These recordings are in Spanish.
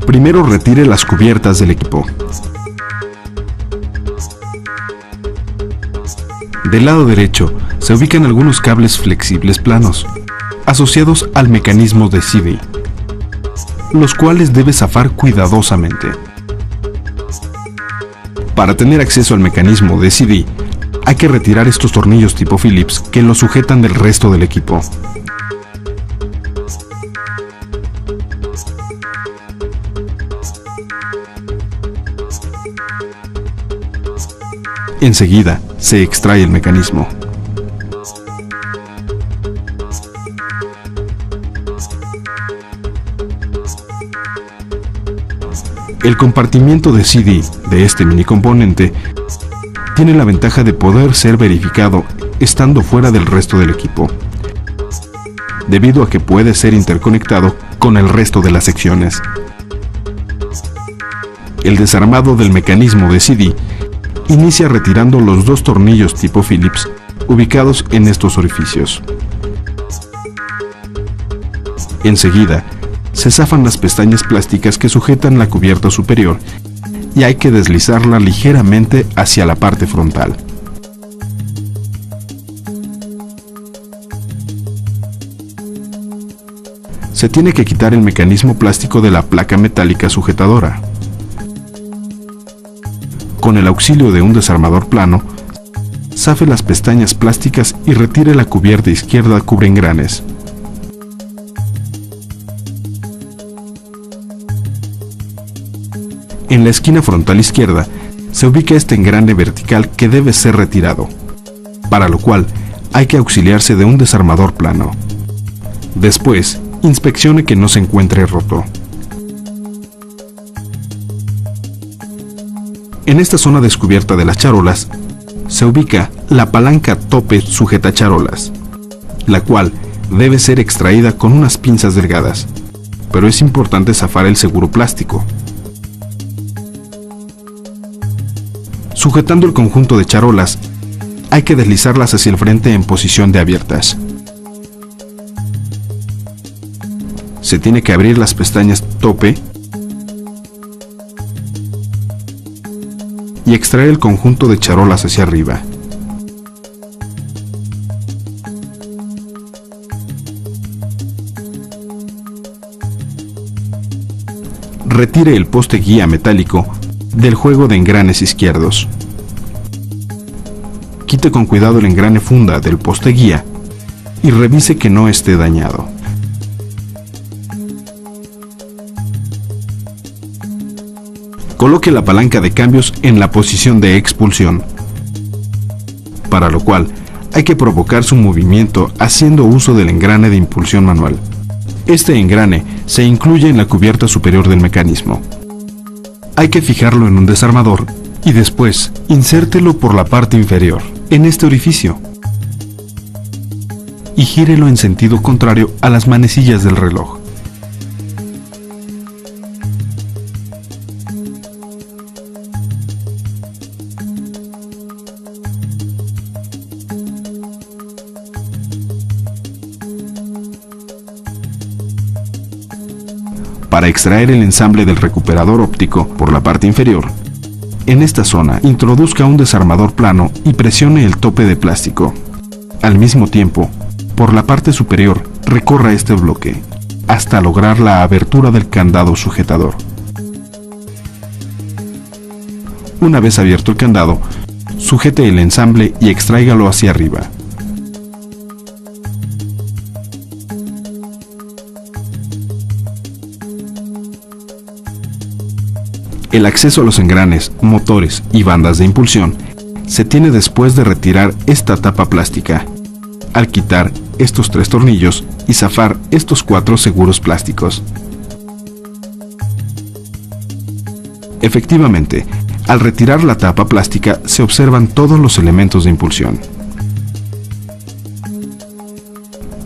Primero retire las cubiertas del equipo. Del lado derecho se ubican algunos cables flexibles planos, asociados al mecanismo de CD, los cuales debe zafar cuidadosamente. Para tener acceso al mecanismo de CD, hay que retirar estos tornillos tipo Phillips que lo sujetan del resto del equipo. Enseguida, se extrae el mecanismo. El compartimiento de CD de este mini componente tiene la ventaja de poder ser verificado estando fuera del resto del equipo, debido a que puede ser interconectado con el resto de las secciones. El desarmado del mecanismo de CD inicia retirando los dos tornillos tipo Phillips ubicados en estos orificios. Enseguida, se zafan las pestañas plásticas que sujetan la cubierta superior y hay que deslizarla ligeramente hacia la parte frontal. Se tiene que quitar el mecanismo plástico de la placa metálica sujetadora. Con el auxilio de un desarmador plano, zafe las pestañas plásticas y retire la cubierta izquierda cubre engranes. En la esquina frontal izquierda se ubica este engrane vertical que debe ser retirado, para lo cual hay que auxiliarse de un desarmador plano. Después, inspeccione que no se encuentre roto. En esta zona descubierta de las charolas se ubica la palanca tope sujeta charolas, la cual debe ser extraída con unas pinzas delgadas, pero es importante zafar el seguro plástico. Sujetando el conjunto de charolas, hay que deslizarlas hacia el frente en posición de abiertas. Se tiene que abrir las pestañas tope y extraer el conjunto de charolas hacia arriba. Retire el poste guía metálico del juego de engranes izquierdos. Quite con cuidado el engrane funda del poste guía y revise que no esté dañado. Coloque la palanca de cambios en la posición de expulsión, para lo cual hay que provocar su movimiento haciendo uso del engrane de impulsión manual. Este engrane se incluye en la cubierta superior del mecanismo. Hay que fijarlo en un desarmador y después insértelo por la parte inferior, en este orificio, y gírelo en sentido contrario a las manecillas del reloj. Para extraer el ensamble del recuperador óptico por la parte inferior, en esta zona introduzca un desarmador plano y presione el tope de plástico. Al mismo tiempo, por la parte superior, recorra este bloque hasta lograr la abertura del candado sujetador. Una vez abierto el candado, sujete el ensamble y extráigalo hacia arriba. El acceso a los engranes, motores y bandas de impulsión se tiene después de retirar esta tapa plástica, al quitar estos 3 tornillos y zafar estos 4 seguros plásticos. Efectivamente, al retirar la tapa plástica se observan todos los elementos de impulsión.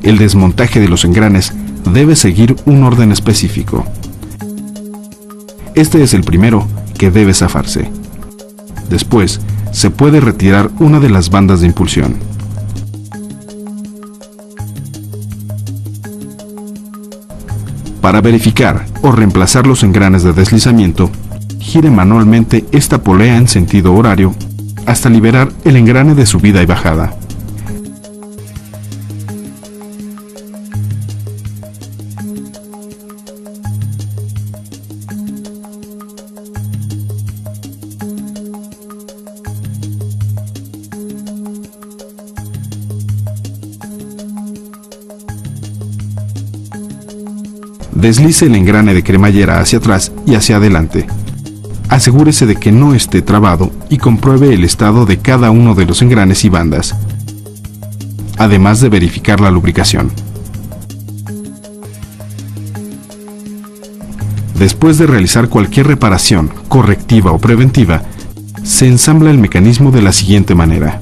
El desmontaje de los engranes debe seguir un orden específico. Este es el primero que debe zafarse. Después, se puede retirar una de las bandas de impulsión. Para verificar o reemplazar los engranes de deslizamiento, gire manualmente esta polea en sentido horario hasta liberar el engrane de subida y bajada. Deslice el engrane de cremallera hacia atrás y hacia adelante. Asegúrese de que no esté trabado y compruebe el estado de cada uno de los engranes y bandas, además de verificar la lubricación. Después de realizar cualquier reparación, correctiva o preventiva, se ensambla el mecanismo de la siguiente manera.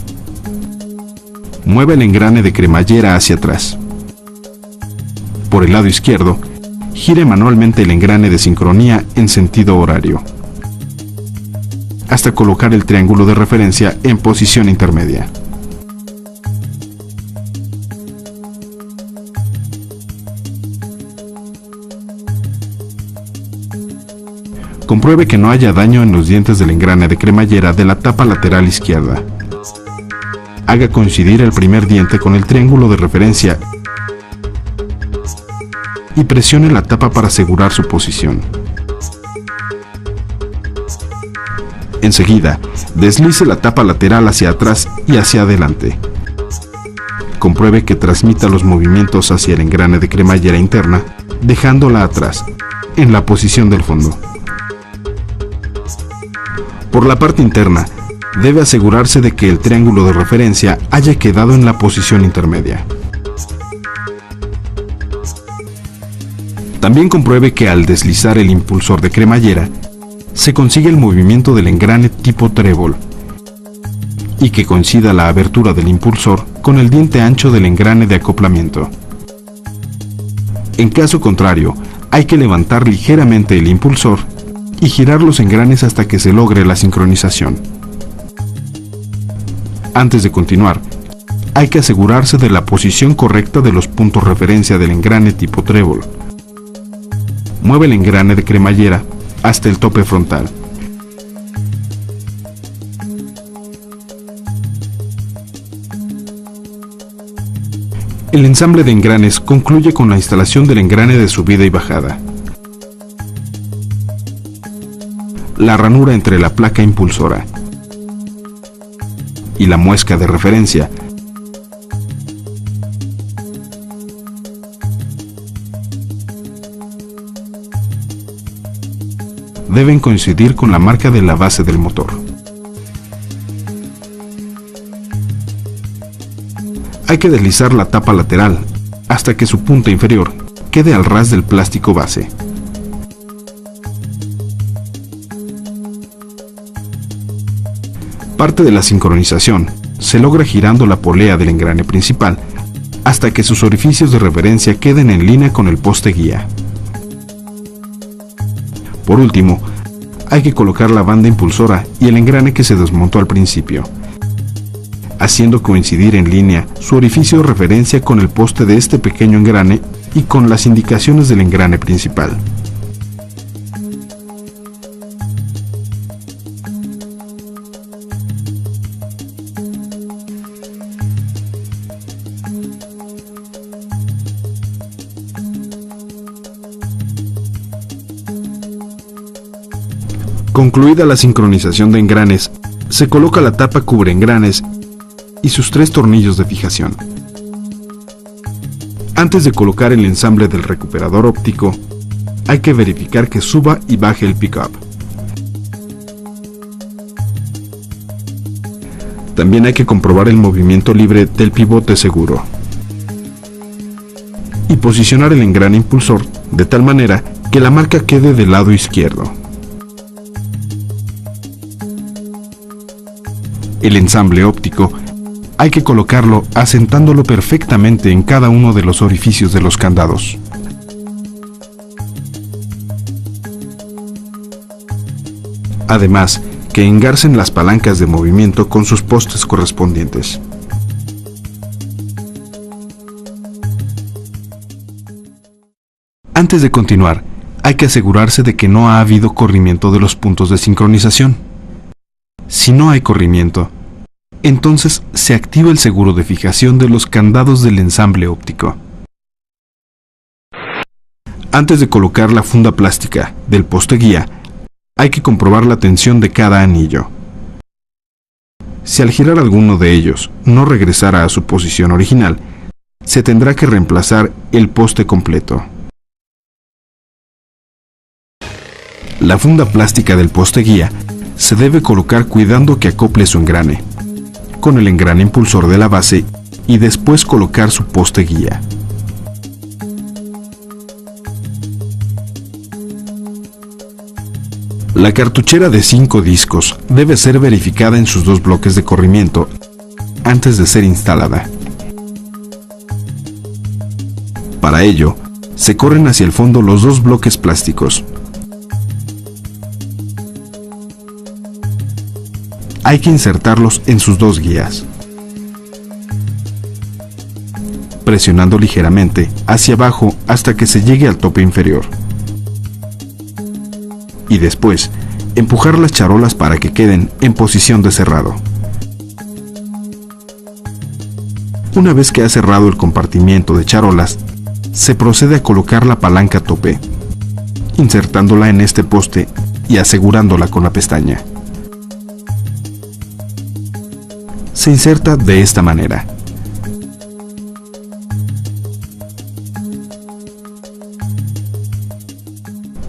Mueva el engrane de cremallera hacia atrás. Por el lado izquierdo, gire manualmente el engrane de sincronía en sentido horario, hasta colocar el triángulo de referencia en posición intermedia. Compruebe que no haya daño en los dientes del engrane de cremallera de la tapa lateral izquierda. Haga coincidir el primer diente con el triángulo de referencia y presione la tapa para asegurar su posición. Enseguida, deslice la tapa lateral hacia atrás y hacia adelante. Compruebe que transmita los movimientos hacia el engrane de cremallera interna, dejándola atrás, en la posición del fondo. Por la parte interna, debe asegurarse de que el triángulo de referencia haya quedado en la posición intermedia. También compruebe que al deslizar el impulsor de cremallera, se consigue el movimiento del engrane tipo trébol y que coincida la abertura del impulsor con el diente ancho del engrane de acoplamiento. En caso contrario, hay que levantar ligeramente el impulsor y girar los engranes hasta que se logre la sincronización. Antes de continuar, hay que asegurarse de la posición correcta de los puntos referencia del engrane tipo trébol. Mueve el engrane de cremallera hasta el tope frontal. El ensamble de engranes concluye con la instalación del engrane de subida y bajada. La ranura entre la placa impulsora y la muesca de referencia deben coincidir con la marca de la base del motor. Hay que deslizar la tapa lateral hasta que su punta inferior quede al ras del plástico base. Parte de la sincronización se logra girando la polea del engrane principal hasta que sus orificios de referencia queden en línea con el poste guía. Por último, hay que colocar la banda impulsora y el engrane que se desmontó al principio, haciendo coincidir en línea su orificio de referencia con el poste de este pequeño engrane y con las indicaciones del engrane principal. Concluida la sincronización de engranes, se coloca la tapa cubre engranes y sus 3 tornillos de fijación. Antes de colocar el ensamble del recuperador óptico, hay que verificar que suba y baje el pickup. También hay que comprobar el movimiento libre del pivote seguro y posicionar el engrane impulsor de tal manera que la marca quede del lado izquierdo. El ensamble óptico hay que colocarlo asentándolo perfectamente en cada uno de los orificios de los candados. Además, que engarcen las palancas de movimiento con sus postes correspondientes. Antes de continuar, hay que asegurarse de que no ha habido corrimiento de los puntos de sincronización. Si no hay corrimiento, entonces se activa el seguro de fijación de los candados del ensamble óptico. Antes de colocar la funda plástica del poste guía, hay que comprobar la tensión de cada anillo. Si al girar alguno de ellos no regresara a su posición original, se tendrá que reemplazar el poste completo. La funda plástica del poste guía se debe colocar cuidando que acople su engrane, con el engrane impulsor de la base, y después colocar su poste guía. La cartuchera de 5 discos debe ser verificada en sus 2 bloques de corrimiento antes de ser instalada. Para ello, se corren hacia el fondo los 2 bloques plásticos. Hay que insertarlos en sus 2 guías, presionando ligeramente hacia abajo hasta que se llegue al tope inferior. Y después, empujar las charolas para que queden en posición de cerrado. Una vez que ha cerrado el compartimiento de charolas, se procede a colocar la palanca tope, insertándola en este poste y asegurándola con la pestaña. Se inserta de esta manera.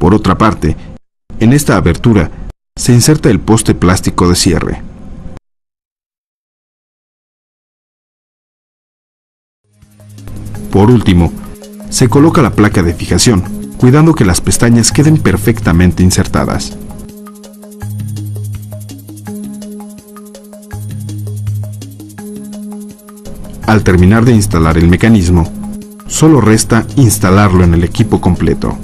Por otra parte, en esta abertura se inserta el poste plástico de cierre. Por último, se coloca la placa de fijación, cuidando que las pestañas queden perfectamente insertadas. Al terminar de instalar el mecanismo, solo resta instalarlo en el equipo completo.